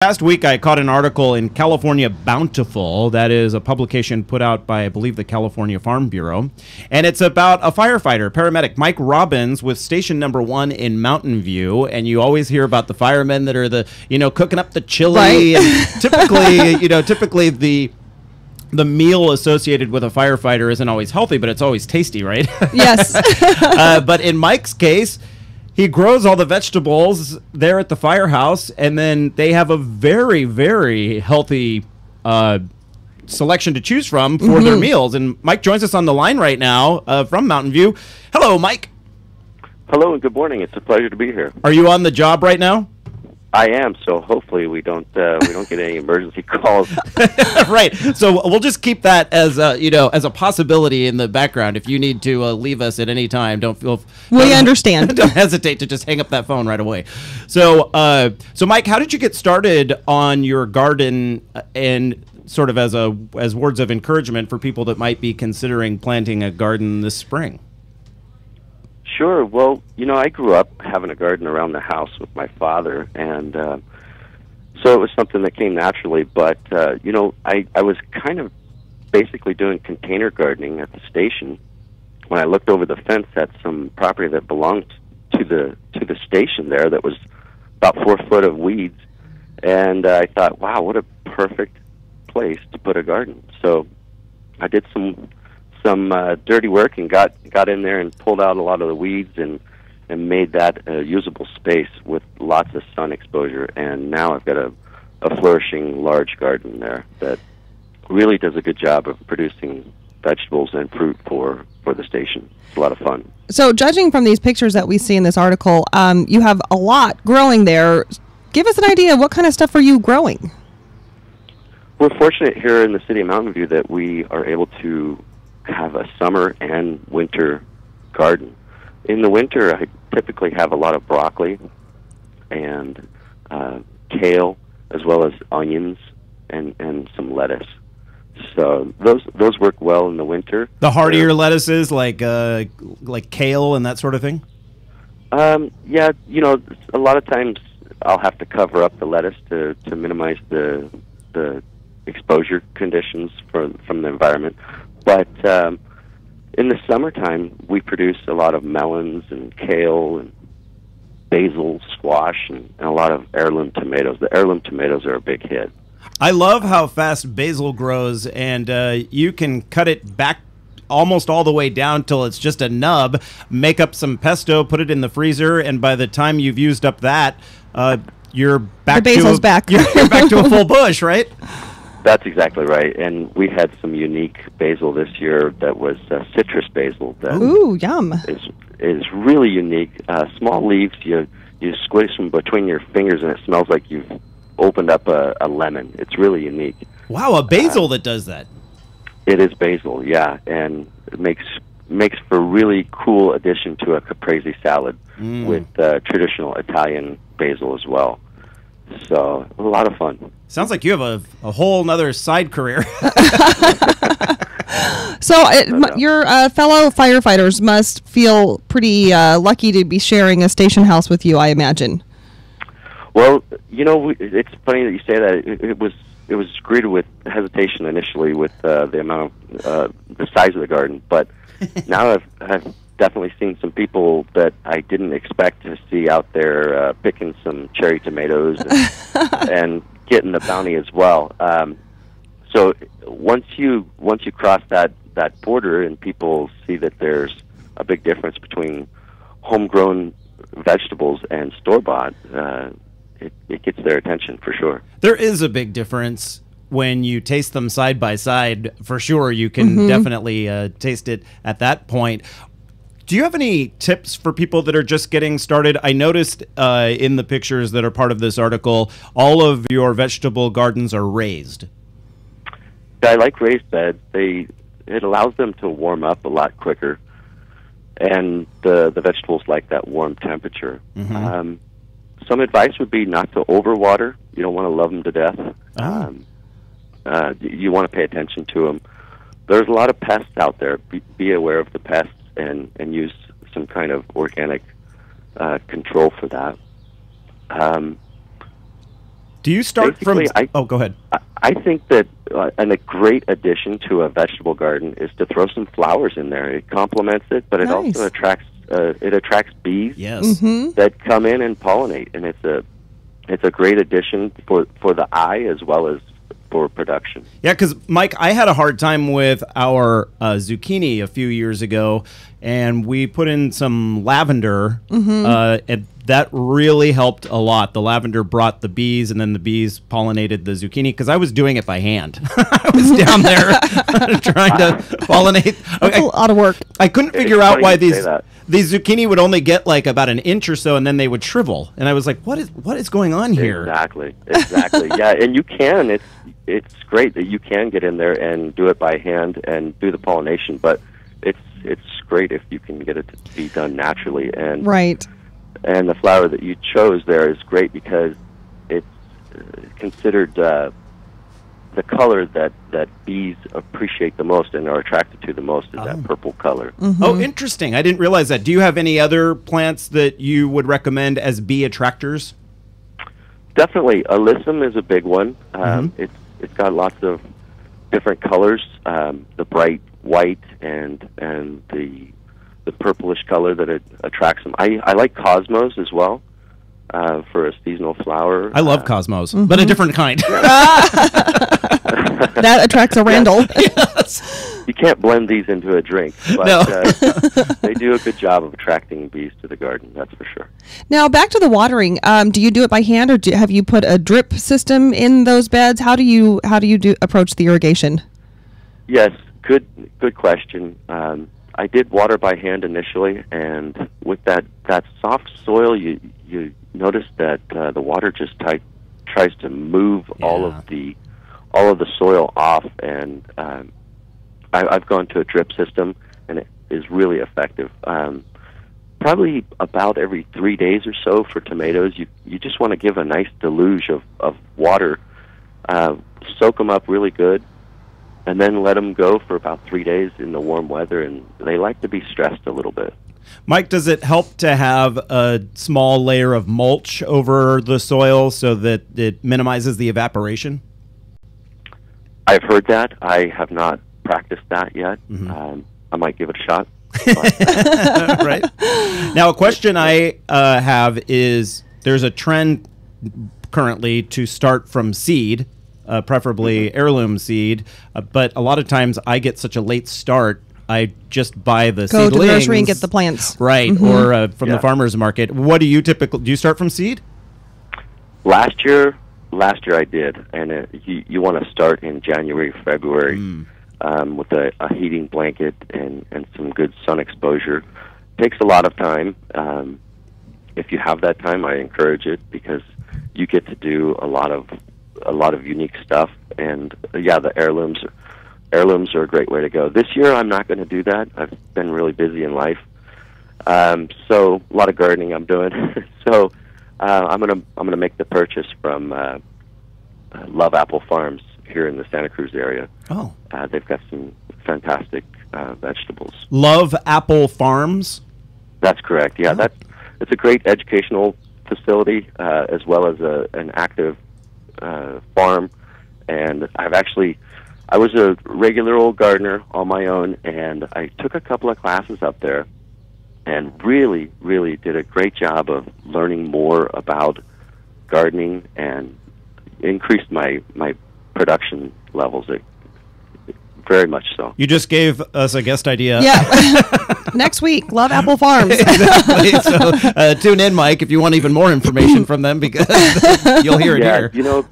Last week, I caught an article in California Bountiful, that is a publication put out by, I believe, the California Farm Bureau, and it's about a firefighter, Paramedic Mike Robbins, with Station Number 1 in Mountain View. And you always hear about the firemen that are cooking up the chili. Right. And typically the meal associated with a firefighter isn't always healthy, but it's always tasty, right? Yes. But in Mike's case, he grows all the vegetables there at the firehouse, and then they have a very, very healthy selection to choose from for their meals. And Mike joins us on the line right now from Mountain View. Hello, Mike. Hello and good morning. It's a pleasure to be here. Are you on the job right now? I am, so hopefully we don't get any emergency calls. Right. So we'll just keep that as a possibility in the background. If you need to leave us at any time, we understand. Don't hesitate to just hang up that phone right away. So Mike, how did you get started on your garden, and sort of as words of encouragement for people that might be considering planting a garden this spring? Sure. Well, I grew up having a garden around the house with my father, and so it was something that came naturally. But, I was kind of basically doing container gardening at the station when I looked over the fence at some property that belonged to the station there that was about 4 foot of weeds. And I thought, wow, what a perfect place to put a garden. So I did some dirty work and got in there and pulled out a lot of the weeds and made that a usable space with lots of sun exposure. And now I've got a flourishing large garden there that really does a good job of producing vegetables and fruit for the station. It's a lot of fun. So judging from these pictures that we see in this article, you have a lot growing there. Give us an idea, what kind of stuff are you growing? We're fortunate here in the city of Mountain View that we are able to have a summer and winter garden. In the winter, I typically have a lot of broccoli and kale, as well as onions and some lettuce. So those work well in the winter. The hardier lettuces, like kale and that sort of thing? Yeah, a lot of times I'll have to cover up the lettuce to minimize the exposure conditions from the environment. But in the summertime, we produce a lot of melons and kale and basil, squash, and a lot of heirloom tomatoes. The heirloom tomatoes are a big hit. I love how fast basil grows, and you can cut it back almost all the way down till it's just a nub, make up some pesto, put it in the freezer, and by the time you've used up that, you're back the basil's back. You're back to a full bush, right? That's exactly right. And we had some unique basil this year that was citrus basil. That Ooh, yum. is really unique. Small leaves, you squeeze them between your fingers and it smells like you've opened up a lemon. It's really unique. Wow, a basil that does that. It is basil, yeah. And it makes for a really cool addition to a caprese salad with traditional Italian basil as well. So a lot of fun. Sounds like you have a whole nother side career. So your fellow firefighters must feel pretty lucky to be sharing a station house with you, I imagine. Well, it's funny that you say that. It was greeted with hesitation initially with the amount of the size of the garden, but now I've definitely seen some people that I didn't expect to see out there picking some cherry tomatoes and getting the bounty as well. So once you cross that border and people see that there's a big difference between homegrown vegetables and store-bought, it gets their attention for sure. There is a big difference when you taste them side by side. For sure, you can definitely taste it at that point. Do you have any tips for people that are just getting started? I noticed in the pictures that are part of this article, all of your vegetable gardens are raised. I like raised beds. It allows them to warm up a lot quicker, and the vegetables like that warm temperature. Some advice would be not to overwater. You don't want to love them to death. You want to pay attention to them. There's a lot of pests out there. Be aware of the pests and use some kind of organic control for that. Do you start Basically, from... go ahead. I think that a great addition to a vegetable garden is to throw some flowers in there. It complements it, but it also attracts bees that come in and pollinate, and it's a great addition for the eye as well as for production. Yeah, because Mike, I had a hard time with our zucchini a few years ago, and we put in some lavender, and that really helped a lot. The lavender brought the bees, and then the bees pollinated the zucchini, because I was doing it by hand. I was down there trying to pollinate. That's a lot of work. I couldn't figure out why these zucchini would only get like about an inch or so, and then they would shrivel. And I was like, what is going on here? Exactly. Yeah, and you can. It's great that you can get in there and do it by hand and do the pollination, but it's great if you can get it to be done naturally. And and the flower that you chose there is great because it's considered the color that bees appreciate the most and are attracted to the most is that purple color. Oh, interesting. I didn't realize that. Do you have any other plants that you would recommend as bee attractors? Definitely. Alyssum is a big one. It's got lots of different colors, the bright white and the purplish color that it attracts them. I like cosmos as well for a seasonal flower. I love cosmos, but a different kind. That attracts a Randall. Yes. You can't blend these into a drink, but they do a good job of attracting bees to the garden, that's for sure. Now, back to the watering. Do you do it by hand, or have you put a drip system in those beds? How do you approach the irrigation? Yes, good question. I did water by hand initially, and with that soft soil, you notice that the water just tries to move all of the soil off, and I've gone to a drip system, and it is really effective. Probably about every 3 days or so for tomatoes, you just want to give a nice deluge of water, soak them up really good, and then let them go for about 3 days in the warm weather, and they like to be stressed a little bit. Mike, does it help to have a small layer of mulch over the soil so that it minimizes the evaporation? I've heard that. I have not practiced that yet. I might give it a shot. Right. Now, a question I have is there's a trend currently to start from seed, preferably heirloom seed, but a lot of times I get such a late start, I just buy the seedlings. Go to the nursery and get the plants. Right, or from the farmer's market. What do you typically, do you start from seed? Last year I did, and you want to start in January, February with a heating blanket and some good sun exposure. Takes a lot of time. If you have that time, I encourage it because you get to do a lot of unique stuff. And the heirlooms are a great way to go. This year, I'm not going to do that. I've been really busy in life, so a lot of gardening I'm doing. So I'm gonna make the purchase from Love Apple Farms here in the Santa Cruz area. Oh, they've got some fantastic vegetables. Love Apple Farms. That's correct. Yeah, it's a great educational facility as well as an active farm, and I was a regular old gardener on my own, and I took a couple of classes up there and really, really did a great job of learning more about gardening and increased my production levels very much so. You just gave us a guest idea. Yeah. Next week, Love Apple Farms. Exactly. So tune in, Mike, if you want even more information from them, because you'll hear it here. You know,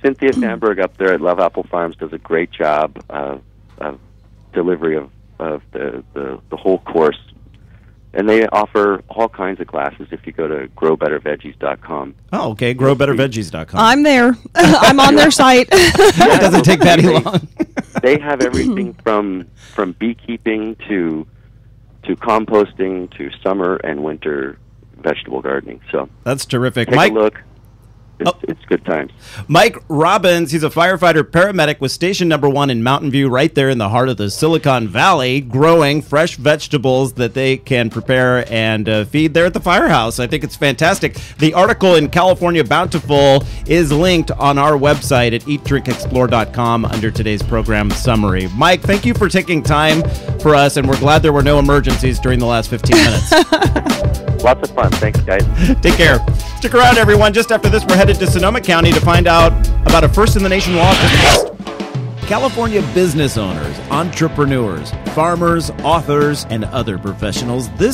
Cynthia Sandberg up there at Love Apple Farms does a great job of delivery of the whole course. And they offer all kinds of classes if you go to growbetterveggies.com. Oh, okay, growbetterveggies.com. I'm there. I'm on their site. It doesn't take that long. They have everything from beekeeping to composting to summer and winter vegetable gardening. So that's terrific. Take Mike, a look. It's good times. Mike Robbins, he's a firefighter paramedic with station number 1 in Mountain View, right there in the heart of the Silicon Valley, growing fresh vegetables that they can prepare and feed there at the firehouse. I think it's fantastic. The article in California Bountiful is linked on our website at eatdrinkexplore.com under today's program summary. Mike, thank you for taking time for us, and we're glad there were no emergencies during the last 15 minutes. Lots of fun. Thanks, guys. Take care. Stick around, everyone. Just after this, we're headed to Sonoma County to find out about a first-in-the-nation law just passed. California business owners, entrepreneurs, farmers, authors, and other professionals. This